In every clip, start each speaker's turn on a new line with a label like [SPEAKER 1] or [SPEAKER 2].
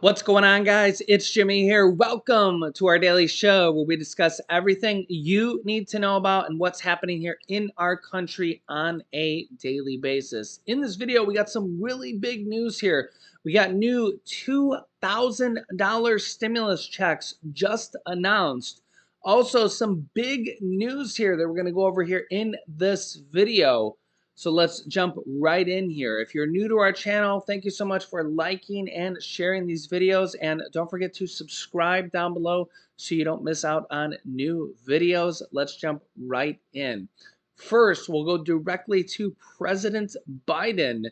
[SPEAKER 1] What's going on, guys? It's Jimmy here. Welcome to our daily show where we discuss everything you need to know about and what's happening here in our country on a daily basis. In this video, we got some really big news here. We got new $2,000 stimulus checks just announced. Also, some big news here that we're going to go over here in this video. So let's jump right in here. If you're new to our channel, thank you so much for liking and sharing these videos. And don't forget to subscribe down below so you don't miss out on new videos. Let's jump right in. First, we'll go directly to President Biden.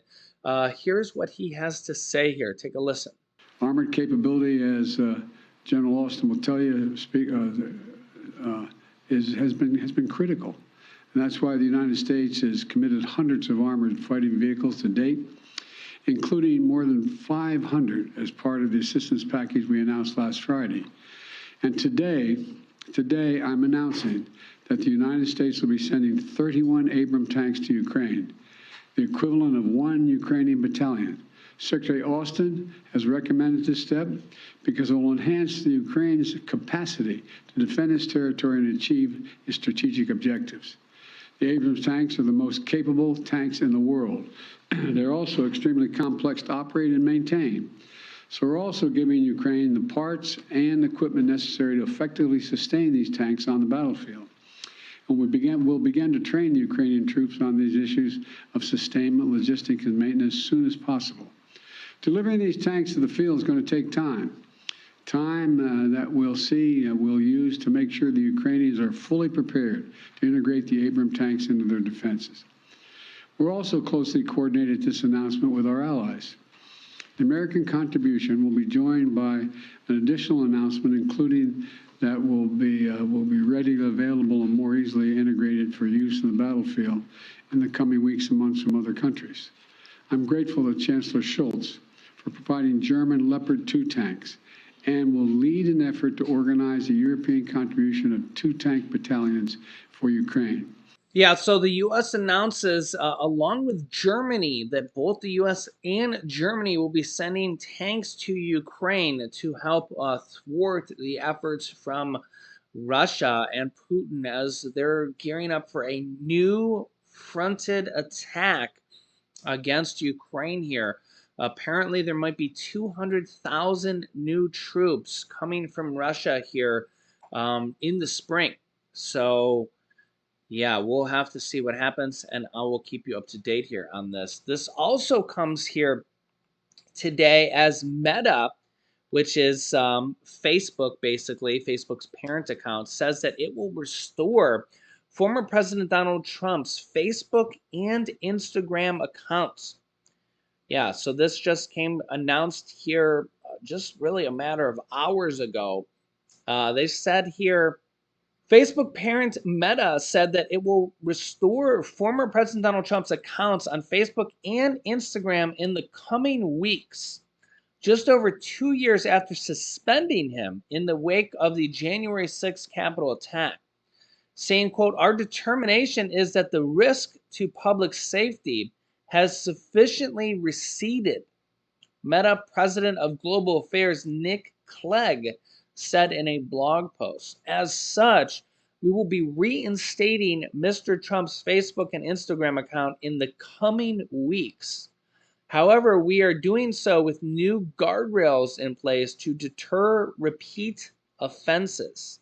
[SPEAKER 1] Here's what he has to say here. Take a listen.
[SPEAKER 2] Armored capability, as General Austin will tell you, has been critical. And that's why the United States has committed hundreds of armored fighting vehicles to date, including more than 500 as part of the assistance package we announced last Friday. And today I'm announcing that the United States will be sending 31 Abrams tanks to Ukraine, the equivalent of 1 Ukrainian battalion. Secretary Austin has recommended this step because it will enhance the Ukraine's capacity to defend its territory and achieve its strategic objectives. The Abrams tanks are the most capable tanks in the world. They're also extremely complex to operate and maintain. So we're also giving Ukraine the parts and equipment necessary to effectively sustain these tanks on the battlefield. And we'll begin to train the Ukrainian troops on these issues of sustainment, logistics, and maintenance as soon as possible. Delivering these tanks to the field is going to take time. That we'll use to make sure the Ukrainians are fully prepared to integrate the Abrams tanks into their defenses. We're also closely coordinated this announcement with our allies. The American contribution will be joined by an additional announcement, including that will be readily available and more easily integrated for use in the battlefield in the coming weeks and months from other countries. I'm grateful to Chancellor Scholz for providing German Leopard 2 tanks, and will lead an effort to organize a European contribution of 2 tank battalions for Ukraine.
[SPEAKER 1] Yeah, so the U.S. announces, along with Germany, that both the U.S. and Germany will be sending tanks to Ukraine to help thwart the efforts from Russia and Putin as they're gearing up for a new fronted attack against Ukraine here. Apparently, there might be 200,000 new troops coming from Russia here in the spring. So, yeah, we'll have to see what happens, and I will keep you up to date here on this. This also comes here today as Meta, which is Facebook, basically, Facebook's parent account, says that it will restore former President Donald Trump's Facebook and Instagram accounts. Yeah, so this just came announced here just really a matter of hours ago. They said here, Facebook parent Meta said that it will restore former President Donald Trump's accounts on Facebook and Instagram in the coming weeks, just over 2 years after suspending him in the wake of the January 6th Capitol attack, saying, quote, "Our determination is that the risk to public safety has sufficiently receded," Meta President of Global Affairs Nick Clegg said in a blog post. As such, we will be reinstating Mr. Trump's Facebook and Instagram account in the coming weeks. However, we are doing so with new guardrails in place to deter repeat offenses.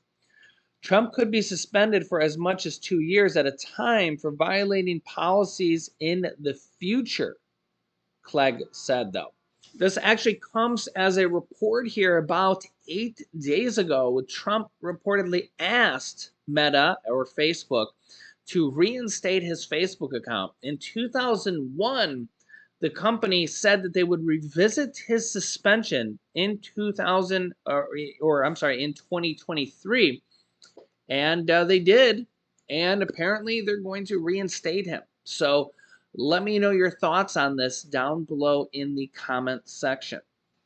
[SPEAKER 1] Trump could be suspended for as much as 2 years at a time for violating policies in the future, Clegg said, though. This actually comes as a report here about 8 days ago, with Trump reportedly asked Meta or Facebook to reinstate his Facebook account. In 2001, the company said that they would revisit his suspension in 2023, and they did, and apparently they're going to reinstate him. So let me know your thoughts on this down below in the comment section.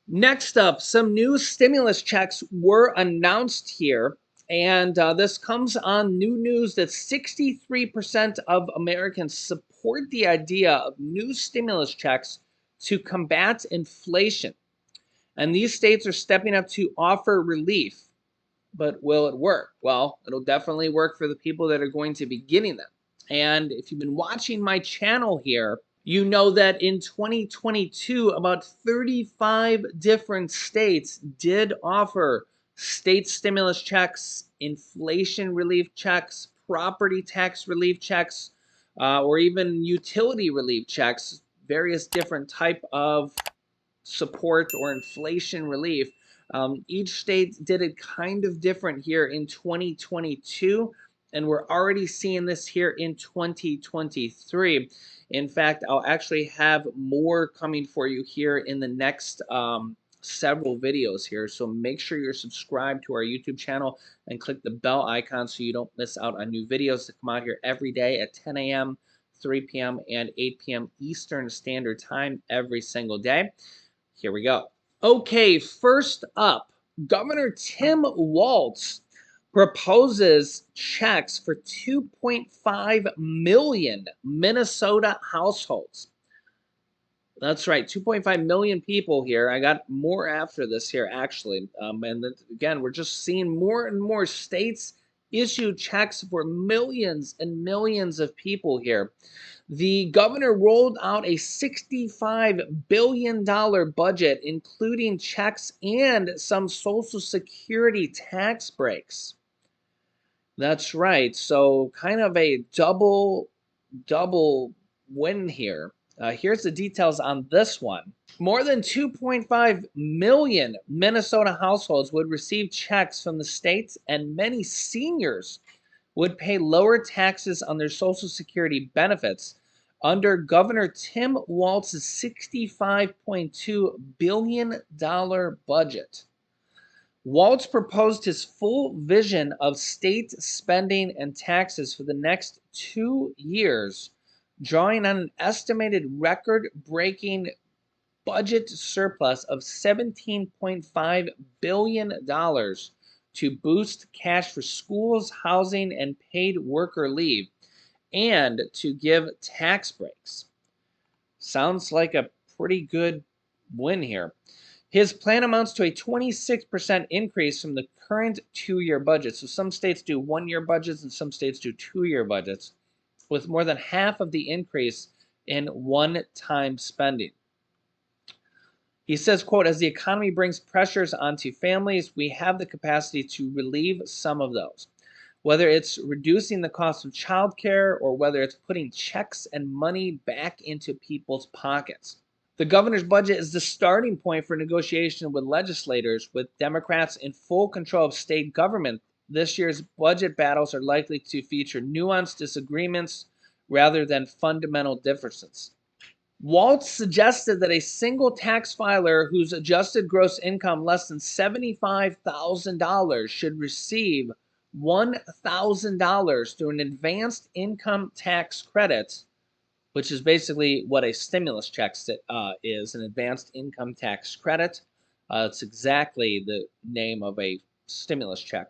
[SPEAKER 1] Next up, some new stimulus checks were announced here, and this comes on new news that 63% of Americans support the idea of new stimulus checks to combat inflation. And these states are stepping up to offer relief. But will it work? Well, it'll definitely work for the people that are going to be getting them. And if you've been watching my channel here, you know that in 2022, about 35 different states did offer state stimulus checks, inflation relief checks, property tax relief checks, or even utility relief checks, various different type of support or inflation relief. Each state did it kind of different here in 2022, and we're already seeing this here in 2023. In fact, I'll actually have more coming for you here in the next several videos here. So make sure you're subscribed to our YouTube channel and click the bell icon so you don't miss out on new videos that come out here every day at 10 a.m., 3 p.m., and 8 p.m. Eastern Standard Time every single day. Here we go. Okay, first up, Governor Tim Walz proposes checks for 2.5 million Minnesota households. That's right, 2.5 million people here. I got more after this here, actually. And again, we're just seeing more and more states issue checks for millions and millions of people here. The governor rolled out a $65 billion budget, including checks and some Social Security tax breaks. That's right. So kind of a double win here. Here's the details on this one. More than 2.5 million Minnesota households would receive checks from the state, and many seniors would pay lower taxes on their Social Security benefits under Governor Tim Walz's $65.2 billion budget. Walz proposed his full vision of state spending and taxes for the next 2 years, drawing on an estimated record-breaking budget surplus of $17.5 billion to boost cash for schools, housing, and paid worker leave, and to give tax breaks. Sounds like a pretty good win here. His plan amounts to a 26% increase from the current 2-year budget. So some states do 1-year budgets and some states do 2-year budgets, with more than half of the increase in one-time spending. He says, quote, as the economy brings pressures onto families, we have the capacity to relieve some of those. Whether it's reducing the cost of childcare or whether it's putting checks and money back into people's pockets. The governor's budget is the starting point for negotiation with legislators. With Democrats in full control of state government, this year's budget battles are likely to feature nuanced disagreements rather than fundamental differences. Walz suggested that a single tax filer whose adjusted gross income less than $75,000 should receive $1,000 through an advanced income tax credit, which is basically what a stimulus check is, an advanced income tax credit. It's exactly the name of a stimulus check.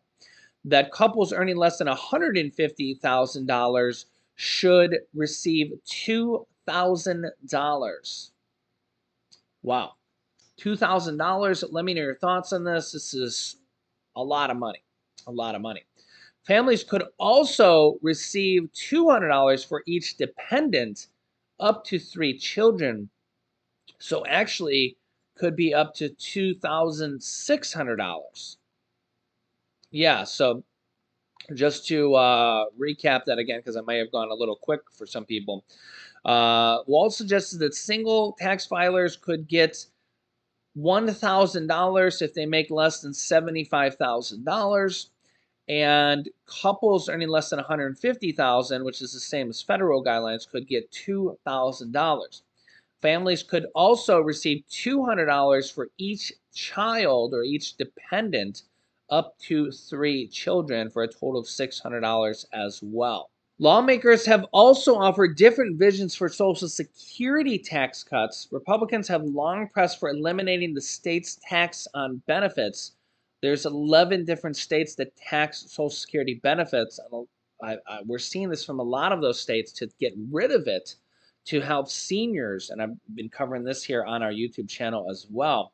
[SPEAKER 1] That couples earning less than $150,000 should receive $2,000. Wow. $2,000. Let me know your thoughts on this. This is a lot of money. A lot of money. Families could also receive $200 for each dependent up to 3 children. So actually could be up to $2,600. Yeah, so just to recap that again, because I may have gone a little quick for some people. Walz suggested that single tax filers could get $1,000 if they make less than $75,000. And couples earning less than $150,000, which is the same as federal guidelines, could get $2,000. Families could also receive $200 for each child or each dependent up to 3 children for a total of $600 as well. Lawmakers have also offered different visions for Social Security tax cuts. Republicans have long pressed for eliminating the state's tax on benefits. There's 11 different states that tax Social Security benefits. We're seeing this from a lot of those states to get rid of it to help seniors, and I've been covering this here on our YouTube channel as well.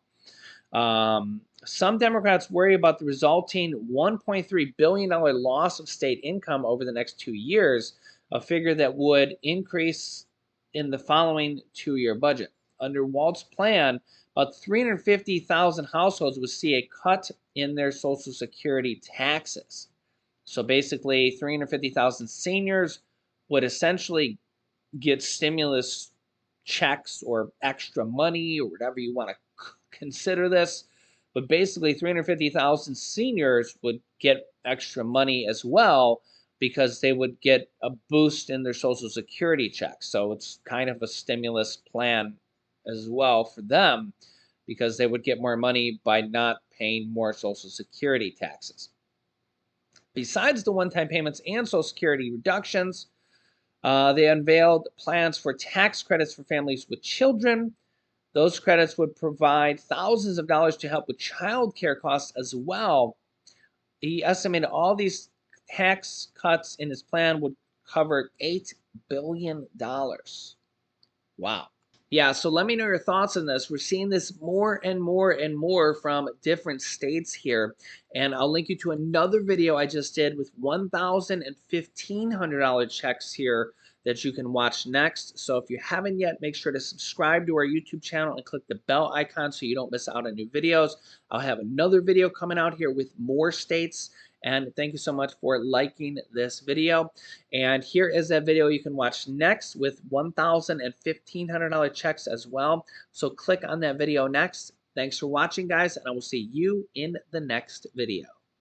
[SPEAKER 1] Some Democrats worry about the resulting $1.3 billion loss of state income over the next 2 years, a figure that would increase in the following 2-year budget. Under Walt's plan, about 350,000 households would see a cut in their Social Security taxes. So basically, 350,000 seniors would essentially get stimulus checks or extra money or whatever you want to consider this. But basically, 350,000 seniors would get extra money as well because they would get a boost in their Social Security checks. So it's kind of a stimulus plan as well for them because they would get more money by not paying more Social Security taxes. Besides the one-time payments and Social Security reductions, they unveiled plans for tax credits for families with children. Those credits would provide thousands of dollars to help with child care costs as well. He estimated all these tax cuts in his plan would cover $8 billion. Wow. Yeah, so let me know your thoughts on this. We're seeing this more and more and more from different states here. And I'll link you to another video I just did with $1,000 and $1,500 checks here that you can watch next. So if you haven't yet, make sure to subscribe to our YouTube channel and click the bell icon so you don't miss out on new videos. I'll have another video coming out here with more states. And thank you so much for liking this video. And here is that video you can watch next with $1,000 and $1,500 checks as well. So click on that video next. Thanks for watching, guys, and I will see you in the next video.